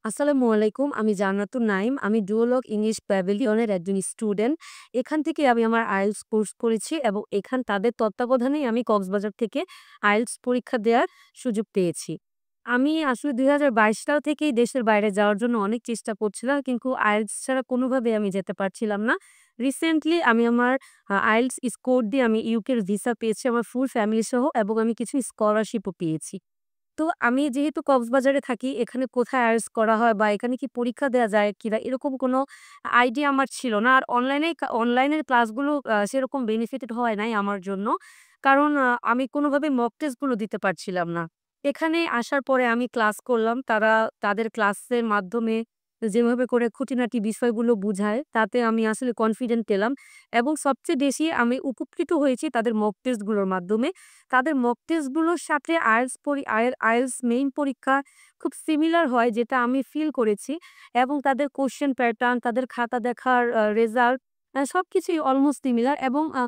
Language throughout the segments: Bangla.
আসসালামু আলাইকুম। আমি জান্নাতুন নাইম। আমি ডুওলগ ইংলিশ প্যাভিলিয়নের একজন স্টুডেন্ট। এখান থেকে আমি আমার আইএলটিএস কোর্স করেছি এবং তাদের তত্ত্বাবধানেই আমি কক্সবাজার থেকে আইএলটিএস পরীক্ষা দেওয়ার সুযোগ পেয়েছি। আমি আসলে ২০২২ সাল থেকেই দেশের বাইরে যাওয়ার জন্য অনেক চেষ্টা করছিলাম। কিন্তু আইএলটিএস ছাড়া কোনোভাবেই আমি যেতে পারছিলাম না। রিসেন্টলি আমি আমার আইএলটিএস স্কোর দিয়ে আমি ইউকের ভিসা পেয়েছি আমার ফুল ফ্যামিলি সহ এবং আমি কিছু স্কলারশিপও পেয়েছি। তো আমি যেহেতু কক্সবাজারে থাকি, এখানে কোথায় আইএলটিএস করা হয় বা এখানে কি পরীক্ষা দেয়া যায় কিনা এরকম কোনো আইডিয়া আমার ছিল না। আর অনলাইনের ক্লাসগুলো সেরকম বেনিফিটেড হয় নাই আমার জন্য। কারণ আমি কোনোভাবে মক টেস্ট গুলো দিতে পারছিলাম না। এখানে আসার পরে আমি ক্লাস করলাম। তাদের ক্লাসের মাধ্যমে যেভাবে করে খুঁটিনাটি বিষয়গুলো বুঝায়, তাতে আমি আসলে কনফিডেন্ট পেলাম এবং সবচেয়ে বেশি আমি উপকৃত হয়েছি তাদের মক টেস্ট গুলোর মাধ্যমে। তাদের মক টেস্ট গুলোর সাথে আইএলটিএস মেইন পরীক্ষা খুব সিমিলার হয় যেটা আমি ফিল করেছি এবং তাদের কোয়েশ্চেন প্যাটার্ন, তাদের খাতা দেখার রেজাল্ট সবকিছুই অলমোস্ট সিমিলার এবং আ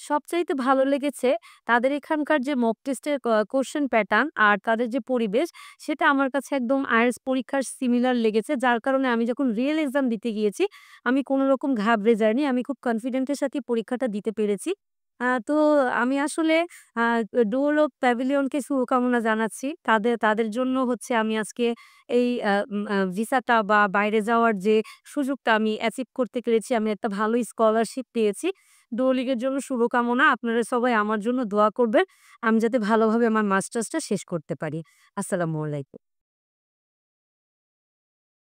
সবচাইতে ভালো লেগেছে তাদের এখানকার যে মক টেস্টের কোয়েশ্চেন প্যাটার্ন আর তাদের যে পরিবেশ সেটা আমার কাছে একদম আইএলটিএস পরীক্ষার সিমিলার লেগেছে। যার কারণে আমি যখন রিয়েল এক্সাম দিতে গিয়েছি আমি কোন রকম ঘাবড়ে যাইনি। আমি খুব কনফিডেন্ট এর সাথে পরীক্ষাটা দিতে পেরেছি। তো আমি আসলে আ ডুয়ালো প্যাভিলিয়নকে শুভকামনা জানাচ্ছি। তাদের জন্য হচ্ছে আমি আজকে এই আ উম আ ভিসাটা বা বাইরে যাওয়ার যে সুযোগটা আমি অ্যাচিভ করতে পেরেছি। আমি একটা ভালো স্কলারশিপ পেয়েছি। ডুওলিগের জন্য শুভকামনা। আপনারা সবাই আমার জন্য দোয়া করবেন। আমি যাতে ভালোভাবে আমার মাস্টার্সটা শেষ করতে পারি। আসসালামু আলাইকুম।